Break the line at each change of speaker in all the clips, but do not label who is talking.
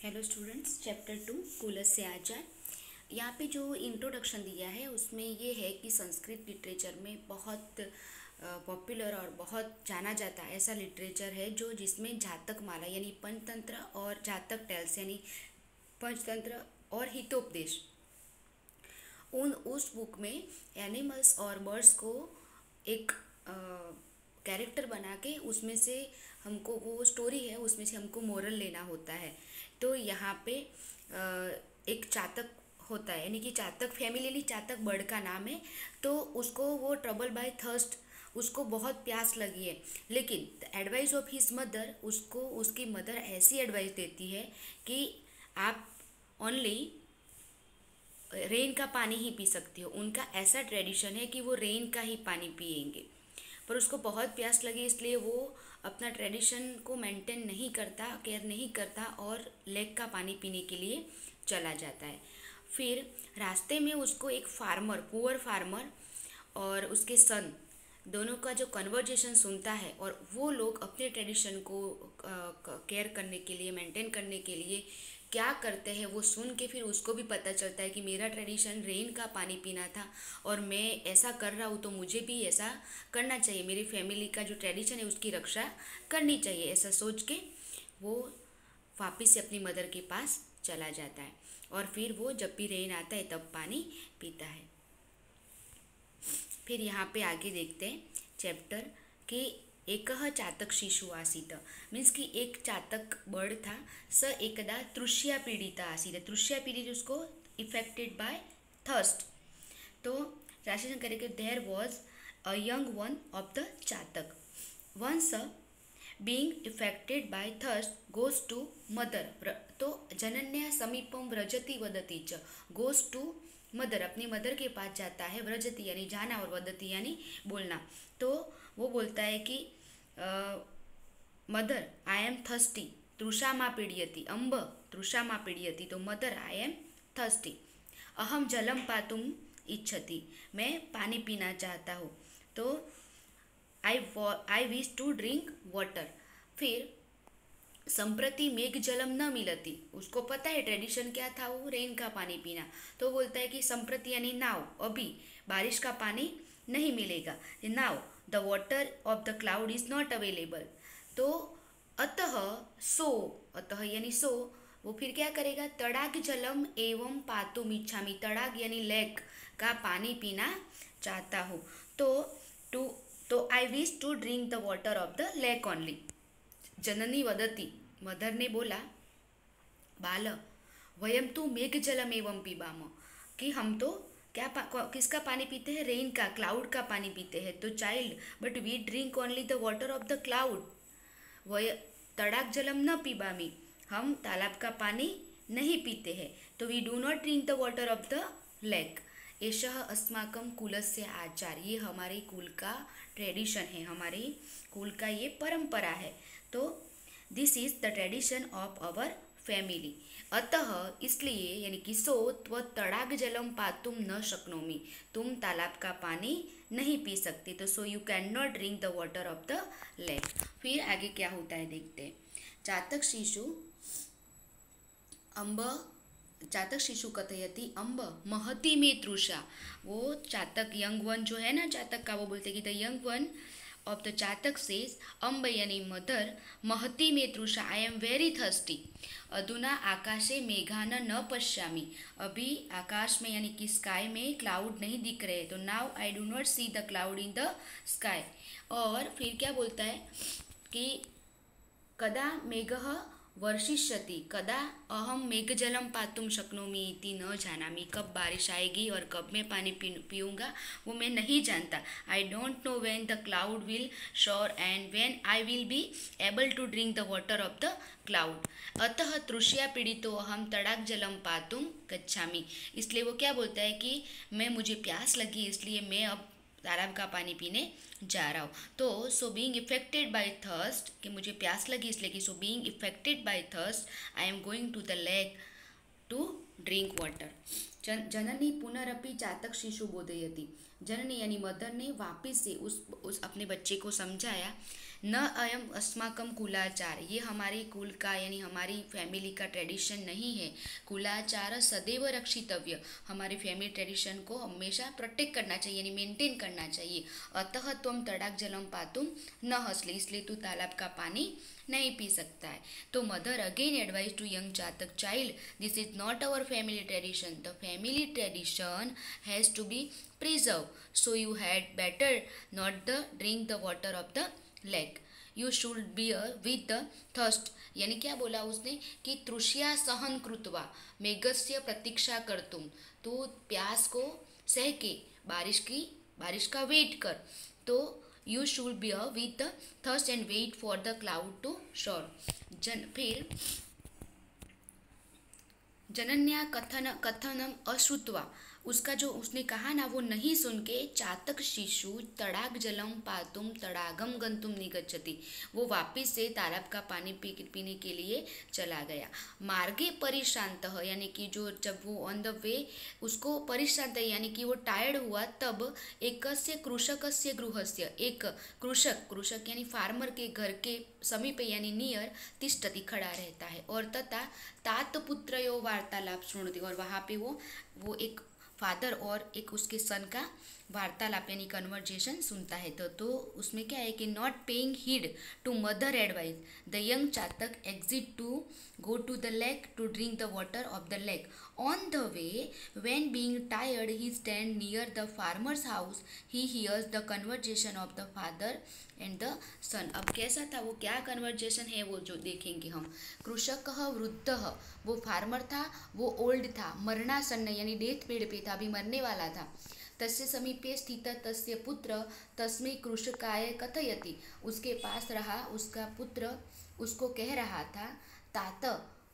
Hello students, chapter 2 cooler से आचार। यहाँ पे जो इंट्रोडक्शन दिया है उसमें ये है कि संस्कृत लिटरेचर में बहुत पॉपुलर और बहुत जाना जाता है ऐसा लिटरेचर है जो जिसमें जातक माला यानी पंचतंत्र और जातक टेल्स यानी पंचतंत्र और हितोपदेश उस बुक में एनिमल्स और बर्ड्स को एक कैरेक्टर बना के उसमें से हमको वो स्टोरी है उसमें से हमको मोरल लेना होता है। तो यहाँ पे एक चातक होता है यानी कि चातक फैमिली चातक बर्ड का नाम है। तो उसको वो ट्रबल बाय थर्स्ट उसको बहुत प्यास लगी है, लेकिन एडवाइस ऑफ हिज मदर उसको उसकी मदर ऐसी एडवाइस देती है कि आप ओनली रेन का पानी ही पी सकती हो। उनका ऐसा ट्रेडिशन है कि वो रेन का ही पानी पिएंगे, पर उसको बहुत प्यास लगी इसलिए वो अपना ट्रेडिशन को मेंटेन नहीं करता, केयर नहीं करता और लेक का पानी पीने के लिए चला जाता है। फिर रास्ते में उसको एक फार्मर, पुअर फार्मर और उसके सन दोनों का जो कन्वर्जेशन सुनता है और वो लोग अपने ट्रेडिशन को केयर करने के लिए, मेंटेन करने के लिए क्या करते हैं वो सुन के फिर उसको भी पता चलता है कि मेरा ट्रेडिशन रेन का पानी पीना था और मैं ऐसा कर रहा हूँ तो मुझे भी ऐसा करना चाहिए, मेरी फैमिली का जो ट्रेडिशन है उसकी रक्षा करनी चाहिए। ऐसा सोच के वो वापस से अपनी मदर के पास चला जाता है और फिर वो जब भी रेन आता है तब पानी पीता है। फिर यहाँ पे आगे देखते हैं चैप्टर कि एकः चातक शिशु आसीत, मीन्स कि एक चातक बर्ड था। स एकदा तृष्या पीड़िता आसीत, तृष्या पीड़ित उसको इफेक्टेड बाय थर्स्ट। तो ट्रांसलेशन करेंगे there was a young one of the chatak once being affected by thirst goes to mother. तो जनन्या समीपम व्रजति वदति च, गोज टू मदर अपनी मदर के पास जाता है, व्रजति यानी जाना और वदति यानी बोलना। तो वो बोलता है कि मदर आई एम थर्स्टी, तृषा मा पीड़यति, अम्ब तृषा मा पीड़यति, तो मदर आई एम थर्स्टी। अहम जलम पातुम इच्छति, मैं पानी पीना चाहता हूँ। तो I wish to drink water. फिर संप्रति मेघ जलम न मिलती, उसको पता है ट्रेडिशन क्या था, वो रेन का पानी पीना। तो बोलता है कि संप्रति यानी नाउ, अभी बारिश का पानी नहीं मिलेगा। Now the water of the cloud is not available. तो अतः सो, अतः यानी सो वो फिर क्या करेगा, तड़ाग जलम एवं पातुम इच्छामि, तड़ाग यानी लेक का पानी पीना चाहता हूँ। तो I wish to drink the water of the lake only. जननी वदती, मदर ने बोला, बाल वयम तो मेघ जलम एवं पीबाम, कि हम तो क्या किसका पानी पीते हैं, रेन का, क्लाउड का पानी पीते हैं। तो child but we drink only the water of the cloud. वय तड़ाक जलम न पीबामी, हम तालाब का पानी नहीं पीते हैं। तो we do not drink the water of the lake. एषः अस्माकं कुलस्य आचार, ये हमारे कुल का ट्रेडिशन है, हमारे कुल का ये परंपरा है। तो this is the tradition of our family. अतः इसलिए यानी कि सो त्व तड़ाग जलम पातुम न शक्नोमी, तुम तालाब का पानी नहीं पी सकते। तो so you can not drink the water of the lake. फिर आगे क्या होता है देखते हैं। चातक शिशु अम्ब, चातक शिशु कथयति अम्ब महति में तृषा। वो चातक यंग वन जो है ना चातक का, वो बोलते कि the young one of the chatak says अम्ब यानी मदर महति में तृषा, आई एम वेरी थर्स्टी। अधुना आकाशे मेघान न पश्यामी, अभी आकाश में यानी कि स्काई में क्लाउड नहीं दिख रहे। तो now I do not see the cloud in the sky. और फिर क्या बोलता है कि कदा मेघः वर्षिष्यति, कदा अहम मेघजलम पातुम शक्नोमी इति न जानामि, कब बारिश आएगी और कब मैं पानी पीऊँगा वो मैं नहीं जानता। I don't know when the cloud will shower and when I will be able to drink the water of the cloud. अतः तृष्या पीड़ितो अहम तड़ाक जलम पातुम गच्छामि, इसलिए वो क्या बोलता है कि मुझे प्यास लगी इसलिए मैं अब तालाब का पानी पीने जा रहा हूँ। तो so being affected by thirst, कि मुझे प्यास लगी इसलिए कि so being affected by thirst I am going to the lake to drink water. जननी पुनरपि चातक शिशु बोधयति, जननी यानी मदर ने वापस से उस अपने बच्चे को समझाया न अयम अस्माकं कुलाचार, ये हमारे कुल का यानी हमारी फैमिली का ट्रेडिशन नहीं है। कुलाचार सदैव रक्षितव्य, हमारी फैमिली ट्रेडिशन को हमेशा प्रोटेक्ट करना चाहिए यानी मेंटेन करना चाहिए। अतः त्वं तड़ाग जलम पातुम न हसले, इसलिए तू तालाब का पानी नहीं पी सकता है। तो mother again advise to young chatak child, this is not our family tradition, the family tradition has to be preserve, so you had better not the drink the water of the lake, you should bear with the thirst. यानी क्या बोला उसने कि तृष्या सहन कृत्वा मेघस्य प्रतीक्षा कर तुम, तो प्यास को सह के बारिश का वेट कर। तो you should bear with the thirst and wait for the cloud to shower. फिर जनन्या कथनम अश्रुत्वा, उसका जो उसने कहा ना वो नहीं सुन के चातक शिशु तड़ाग जलम पातुम तड़ागम गंतुम निगच्छति, वो वापिस से तालाब का पानी पीने के लिए चला गया। मार्गे परिश्रांत, यानी कि जो जब वो ऑन द वे उसको परिश्रांत यानी कि वो टायर्ड हुआ, तब एकस्य कृषकस्य गृहस्य, एक कृषक यानी फार्मर के घर के समीप यानी नियर तिष्ठति खड़ा रहता है, और तथा तात पुत्रयो वार्तालाप शृणुति, और वहाँ पे वो एक फादर और एक उसके सन का वार्तालाप यानी कन्वर्जेशन सुनता है। तो उसमें क्या है कि not paying heed to mother advice, the young chatak exit to go to the lake to drink the water of the lake. On the way when being tired he stand near the farmers house, he hears the conversation of the father and the son. अब कैसा था वो, क्या conversation है वो जो देखेंगे हम। कृषक वृद्ध, वो फार्मर था, वो ओल्ड था, मरणासन्न यानी डेथ बेड पे था, अभी मरने वाला था। तस्य समीपे स्थित तस्य पुत्र तस्मै कृषकाय कथयति, उसके पास रहा उसका पुत्र उसको कह रहा था, तात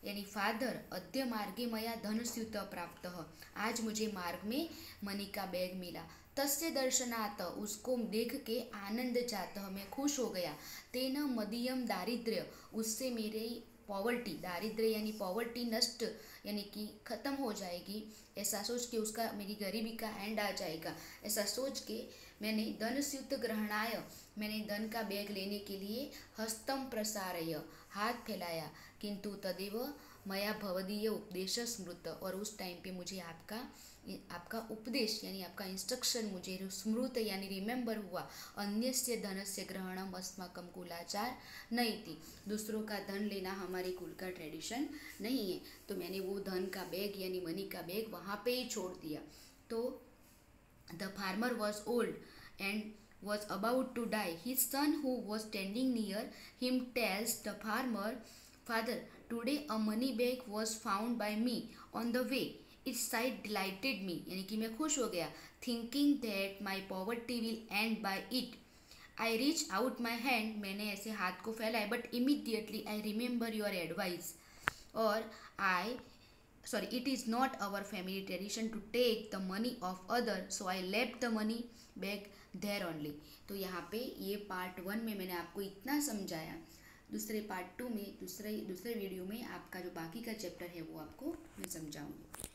यानी फादर अद्य मार्गे मया धनस्यूत प्राप्त, आज मुझे मार्ग में मनी का बैग मिला। तस्य दर्शनात्, उसको देख के आनंद जाता, मैं खुश हो गया। तेन मदीयम दारिद्र्य, उससे मेरे पॉवर्टी, दारिद्र्य यानी पॉवर्टी नष्ट यानी कि ख़त्म हो जाएगी, ऐसा सोच के उसका मेरी गरीबी का एंड आ जाएगा, ऐसा सोच के मैंने धनस्यूत ग्रहणाय, मैंने धन का बैग लेने के लिए हस्तम प्रसारय, हाथ फैलाया। किंतु तदेव मया भवदीय उपदेश स्मृत, और उस टाइम पे मुझे आपका उपदेश यानी आपका इंस्ट्रक्शन मुझे स्मृत यानी रिमेंबर हुआ। अन्यस्य धनस्य ग्रहणम अस्माकं कुलाचार नहीं थी, दूसरों का धन लेना हमारे कुल का ट्रेडिशन नहीं है। तो मैंने वो धन का बैग यानी मनी का बैग वहाँ पे ही छोड़ दिया। तो the farmer was old and was about to die. His son, who was standing near him, tells the farmer, "Father, today a money bag was found by me on the way. Its sight delighted me." यानी कि मैं खुश हो गया। Thinking that my poverty will end by it, I reach out my hand. मैंने ऐसे हाथ को फैलाया, but immediately I remember your advice. और it is not our family tradition to take the money of other, so I left the money bag there only. तो यहाँ पे ये पार्ट 1 में मैंने आपको इतना समझाया। दूसरे पार्ट 2 में दूसरे वीडियो में आपका जो बाकी का चैप्टर है वो आपको मैं समझाऊंगी।